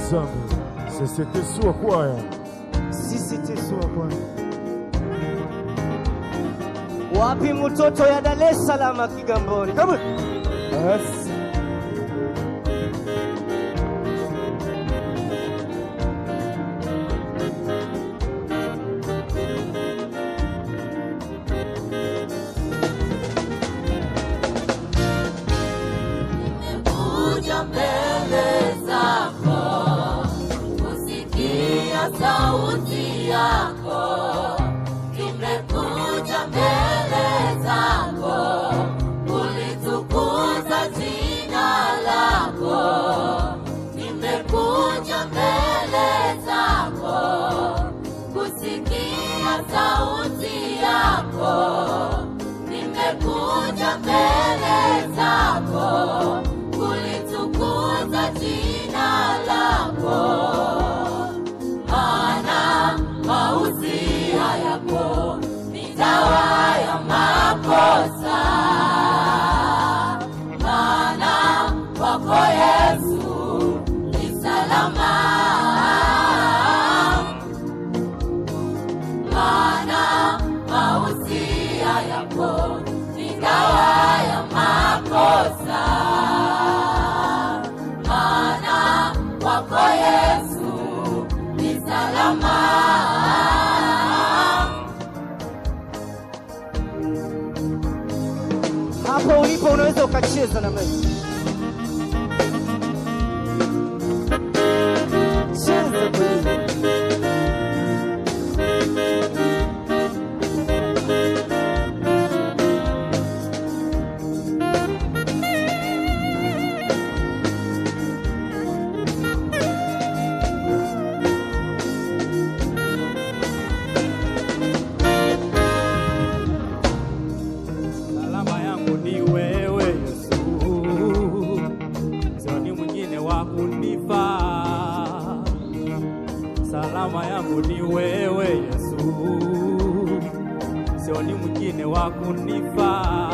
C'est ce que soit quoi. Si c'était soit quoi. Wapi mtoto ya Dar es Salaam Kigamboni. Come on. Yes. Sauti yako imekuja mbele zako, ulitukuza jina lako. Nimekuja mbele zako kusikia sauti yako. Nimekuja mbele zako kulitukuza jina lako. Mauzia yako ni dawa ya makosa, maana kwako Yesu ni salama, maana mauzia yako ni dawa ya makosa, maana kwako Yesu ni salama. Hapo ulipo unaweza ukacheza na mimi. Cheza baby. Salama yangu ni wewe Yesu, sioni mwingine wa kunifaa.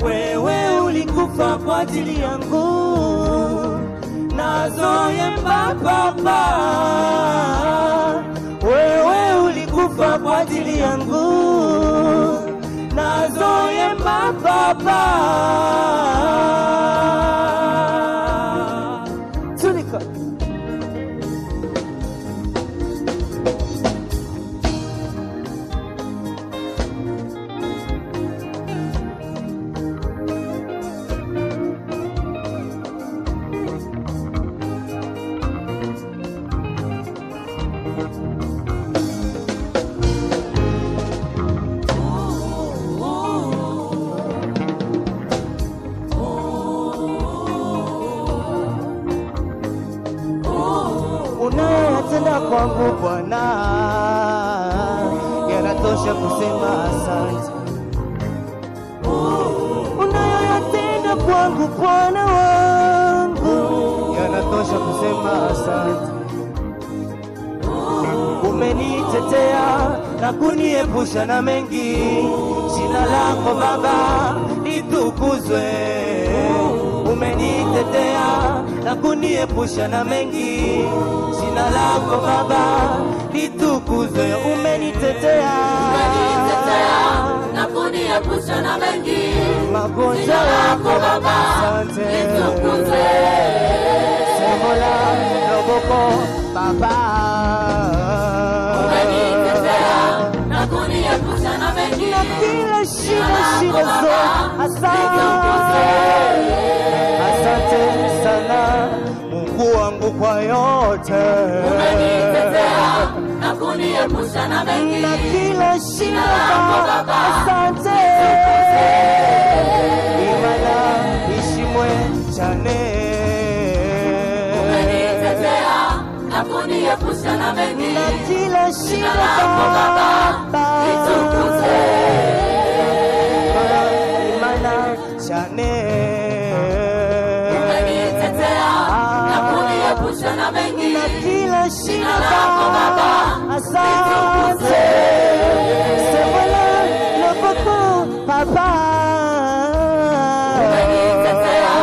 Wewe ulikufa kwa ajili yangu, nazoyemba baba. Wewe ulikufa kwa ajili yangu, nazoyemba baba. Tulika unayotenda kwangu Bwana yanatosha kusema asante. Unayoyatenda kwangu Bwana wangu yanatosha kusema asante. Umenitetea na kuniepusha na mengi, jina lako Baba litukuzwe. Umenitetea na kuniepusha na mengi, jina lako Baba litukuzwe. Umenitetea na kuniepusha na mengi, magonjwa yako Baba litukuzwe. Semola loboko Baba, umenitetea na kuniepusha na mengi, na kila shida zote. Asante, asante sana Mungu wangu kwa yote. Umenitetea na kuniepusha na mengi, na kila shida. Asante, imana ishimwe chane. Umenitetea na kuniepusha na mengi, na kila shida. Litukuzwe. Imana chane. Umenitetea na kuniepusha na mengi, na kila shida. Asante, semola loboko Baba. umenitetea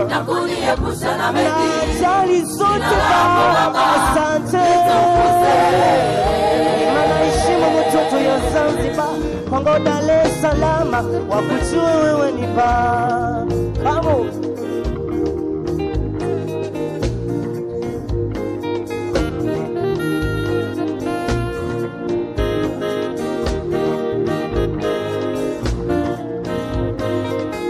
na kuniepusha na mengi, shukrani zote Baba, asante. Imana heshima mtoto ya Zanzibar, Kongo Dar es Salaam, wakujue wewe ni Baba. Vamos.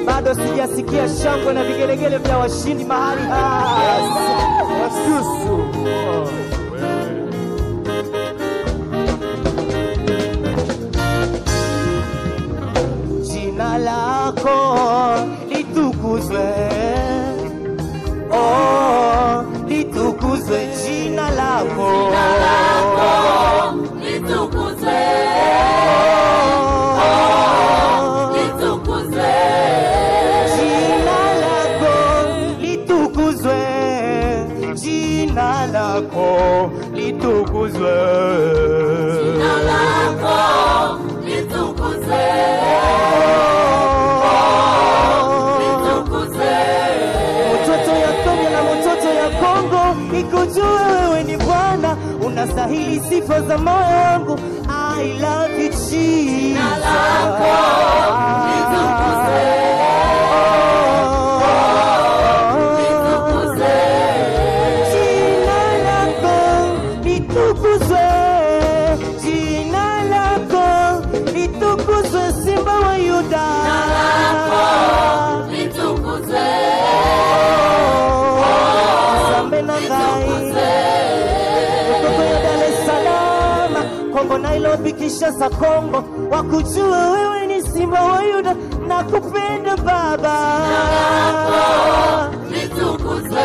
Bado sijasikia shangwe na vigelegele vya washindi mahali hapa. Wasusu. Jina lako litukuzwe. Oh, litukuzwe jina lako. Litukuzwe. Jina lako litukuzwe. Jina lako litukuzwe. Litukuzwe. Mtoto ya Kenya na mtoto ya Kongo, nikujue wewe ni Bwana, unastahili sifa za moyo wangu. I love you Jesus. Jina lako litukuzwe. Jina lako litukuzwe, Simba wa Yuda. Jina lako litukuzwe. Sambe na ngai Kongo ya Dar es Salaam, Kongo Nairobi Kinshasa Kongo, wakujue wewe ni Simba wa Yuda, nakupenda Baba. Jina lako litukuzwe.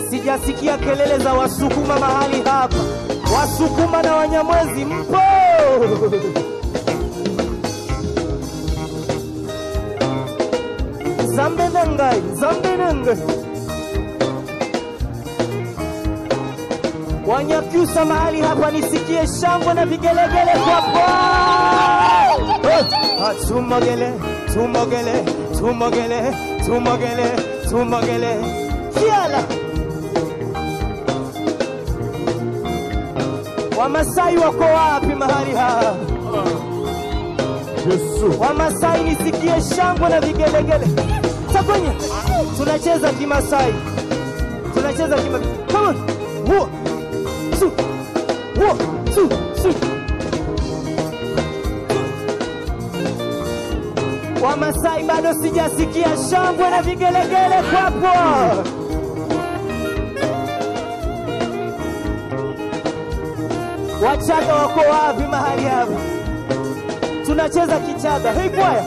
Sijasikia kelele za Wasukuma mahali hapa. Wasukuma na Wanyamwezi mpo? Zambe nangai, zambe nangai. Wanyakyusa mahali hapa, nisikie shangwe na vigelegele kwa Bwana. Tumogele, tumogele, tumogele, tumogele, tumogele. Kiala. Wamasai wako wapi mahali hapa? Yesu. Wamasai nisikie shangwe na vigelegele. Takwenye. Tunacheza Kimasai. Tunacheza Kimasai. Come on. 1 2 1 2 3. Wamasai bado sijasikia shangwe na vigelegele kwapo. Wachaga wako wapi mahali hapa? Tunacheza Kichaga. Hey kwaya.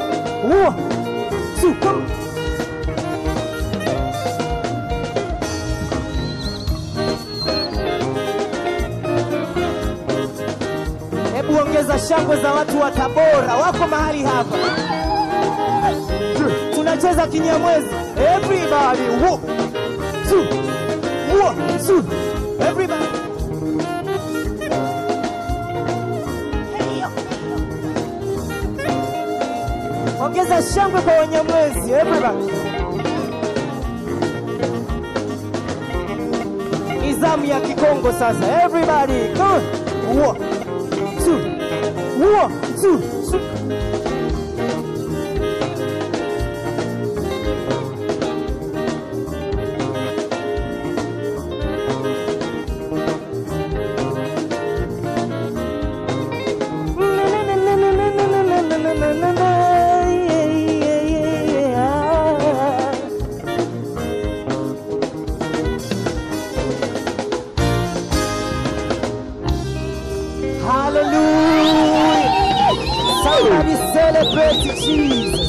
1 2 come. Hebu ongeza shangwe za watu wa Tabora, wako mahali hapa. Tunacheza Kinyamwezi. Everybody 1 2 1 2. Everybody. Ongeza shangwe kwa Wanyamwezi. Everybody. Nizamu ya Kikongo sasa. Everybody. Come on. 1 2 1 2 3. Hallelujah. Somebody celebrate Jesus.